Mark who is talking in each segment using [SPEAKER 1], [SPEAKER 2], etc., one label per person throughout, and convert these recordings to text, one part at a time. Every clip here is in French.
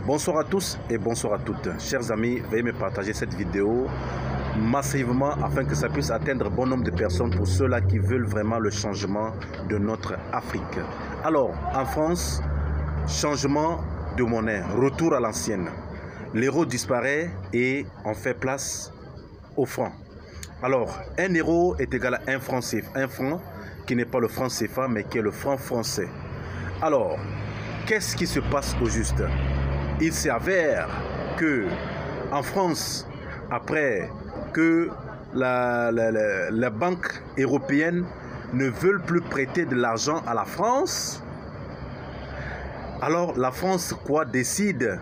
[SPEAKER 1] Bonsoir à tous et bonsoir à toutes. Chers amis, veuillez me partager cette vidéo massivement afin que ça puisse atteindre bon nombre de personnes pour ceux-là qui veulent vraiment le changement de notre Afrique. Alors, en France, changement de monnaie, retour à l'ancienne. L'euro disparaît et on fait place au franc. Alors, 1 euro est égal à 1 franc CFA, 1 franc qui n'est pas le franc CFA mais qui est le franc français. Alors, qu'est-ce qui se passe au juste? Il s'avère que en France, après que la Banque européenne ne veut plus prêter de l'argent à la France, alors la France décide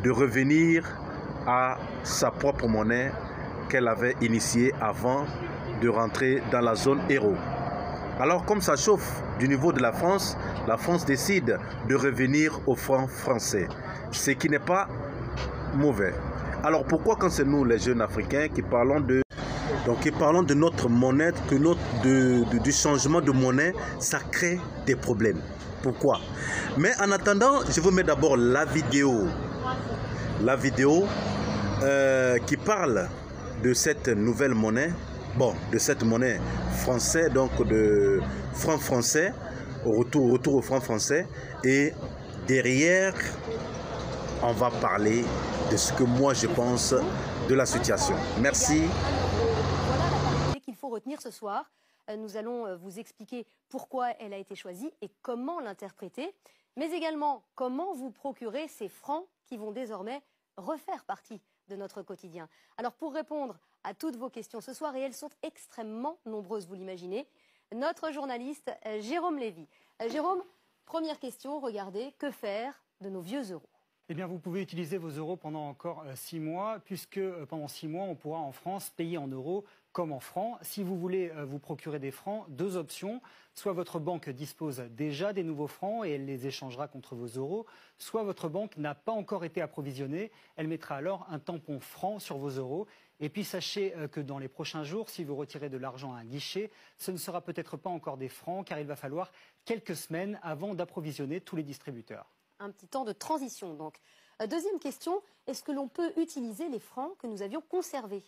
[SPEAKER 1] de revenir à sa propre monnaie qu'elle avait initiée avant de rentrer dans la zone euro. Alors comme ça chauffe du niveau de la France décide de revenir au franc français, ce qui n'est pas mauvais. Alors pourquoi quand c'est nous les jeunes Africains qui parlons de notre monnaie, du changement de monnaie, ça crée des problèmes. Pourquoi? Mais en attendant, je vous mets d'abord la vidéo qui parle de cette nouvelle monnaie, de cette monnaie française, donc de franc français, retour au franc français. Et derrière, on va parler de ce que moi je pense de la situation. Merci.
[SPEAKER 2] Voilà la parité qu'il faut retenir ce soir. Nous allons vous expliquer pourquoi elle a été choisie et comment l'interpréter, mais également comment vous procurer ces francs qui vont désormais refaire partie de notre quotidien. Alors pour répondre à toutes vos questions ce soir, et elles sont extrêmement nombreuses, vous l'imaginez, notre journaliste Jérôme Lévy. Jérôme, première question, regardez, que faire de nos vieux euros?
[SPEAKER 3] Eh bien, vous pouvez utiliser vos euros pendant encore 6 mois, puisque pendant 6 mois, on pourra en France payer en euros comme en francs. Si vous voulez vous procurer des francs, 2 options. Soit votre banque dispose déjà des nouveaux francs et elle les échangera contre vos euros, soit votre banque n'a pas encore été approvisionnée. Elle mettra alors un tampon franc sur vos euros. Et puis sachez que dans les prochains jours, si vous retirez de l'argent à un guichet, ce ne sera peut-être pas encore des francs, car il va falloir quelques semaines avant d'approvisionner tous les distributeurs.
[SPEAKER 2] Un petit temps de transition donc. Deuxième question, est-ce que l'on peut utiliser les francs que nous avions conservés?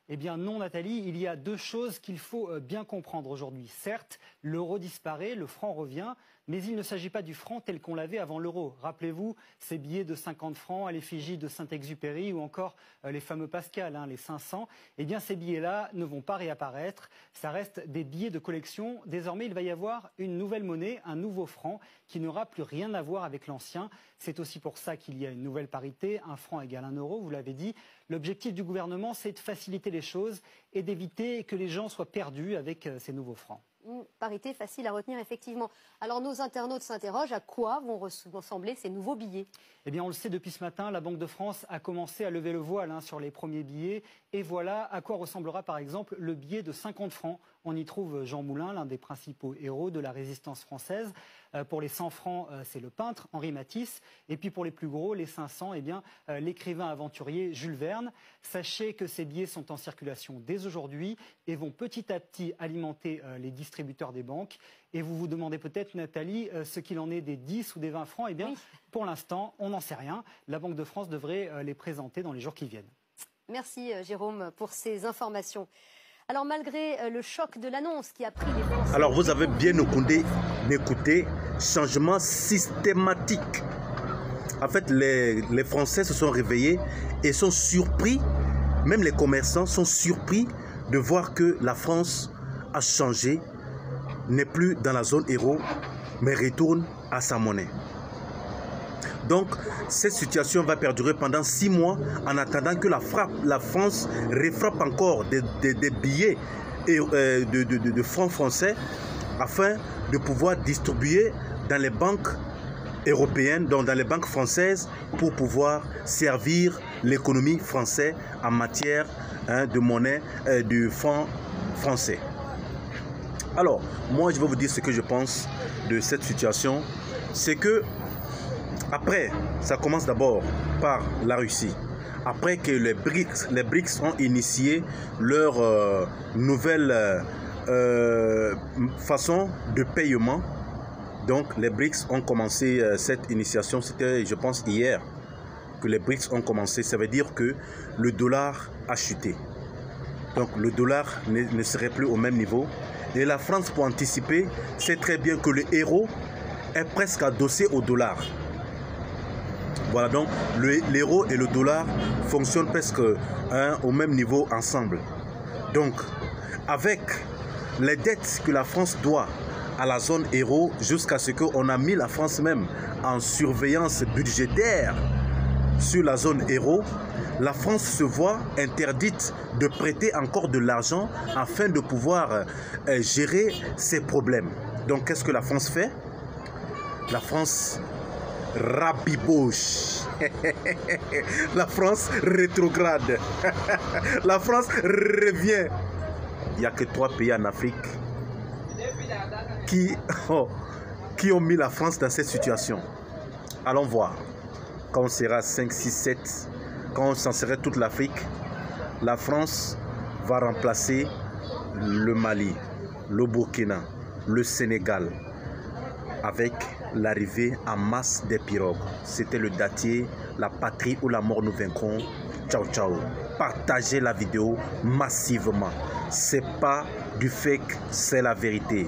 [SPEAKER 3] Eh bien non Nathalie, il y a 2 choses qu'il faut bien comprendre aujourd'hui. Certes, l'euro disparaît, le franc revient, mais il ne s'agit pas du franc tel qu'on l'avait avant l'euro. Rappelez-vous ces billets de 50 francs à l'effigie de Saint-Exupéry ou encore les fameux Pascal, les 500. Eh bien ces billets-là ne vont pas réapparaître, ça reste des billets de collection. Désormais, il va y avoir une nouvelle monnaie, un nouveau franc qui n'aura plus rien à voir avec l'ancien. C'est aussi pour ça qu'il y a une nouvelle parité, 1 franc égale 1 euro, vous l'avez dit. L'objectif du gouvernement, c'est de faciliter les choses et d'éviter que les gens soient perdus avec ces nouveaux francs.
[SPEAKER 2] Une parité facile à retenir, effectivement. Alors nos internautes s'interrogent, à quoi vont ressembler ces nouveaux billets?
[SPEAKER 3] Eh bien, on le sait depuis ce matin, la Banque de France a commencé à lever le voile sur les premiers billets. Et voilà à quoi ressemblera par exemple le billet de 50 francs. On y trouve Jean Moulin, l'un des principaux héros de la résistance française. Pour les 100 francs, c'est le peintre Henri Matisse. Et puis pour les plus gros, les 500, l'écrivain aventurier Jules Verne. Sachez que ces billets sont en circulation dès aujourd'hui et vont petit à petit alimenter les distributeurs des banques. Et vous vous demandez peut-être, Nathalie, ce qu'il en est des 10 ou des 20 francs. Eh bien, oui. Pour l'instant, on n'en sait rien. La Banque de France devrait les présenter dans les jours qui viennent.
[SPEAKER 2] Merci Jérôme pour ces informations. Alors malgré le choc de l'annonce qui a pris les Français...
[SPEAKER 1] Alors vous avez bien écouté, changement systématique. En fait, les Français se sont réveillés et sont surpris, même les commerçants sont surpris de voir que la France a changé, n'est plus dans la zone euro, mais retourne à sa monnaie. Donc, cette situation va perdurer pendant 6 mois en attendant que la France refrappe encore des billets de francs français afin de pouvoir distribuer dans les banques européennes, donc dans les banques françaises, pour pouvoir servir l'économie française en matière de monnaie du franc français. Alors, moi je vais vous dire ce que je pense de cette situation. C'est que après, ça commence d'abord par la Russie. Après que les BRICS ont initié leur nouvelle façon de paiement. Donc les BRICS ont commencé cette initiation, c'était je pense hier. que les BRICS ont commencé, ça veut dire que le dollar a chuté. Donc le dollar ne serait plus au même niveau. Et la France, pour anticiper, sait très bien que le euro est presque adossé au dollar. Voilà, donc l'euro et le dollar fonctionnent presque au même niveau ensemble. Donc, avec les dettes que la France doit à la zone euro, jusqu'à ce qu'on a mis la France même en surveillance budgétaire sur la zone euro, la France se voit interdite de prêter encore de l'argent afin de pouvoir gérer ses problèmes. Donc, qu'est-ce que la France fait? La France rabiboche. La France rétrograde. La France revient. Il n'y a que 3 pays en Afrique qui ont mis la France dans cette situation. Allons voir. Quand on sera 5, 6, 7, quand on s'en serait toute l'Afrique, la France va remplacer le Mali, le Burkina, le Sénégal, avec l'arrivée en masse des pirogues. C'était le Datier, la patrie ou la mort nous vaincrons. Ciao, ciao. Partagez la vidéo massivement. C'est pas du fake, c'est la vérité.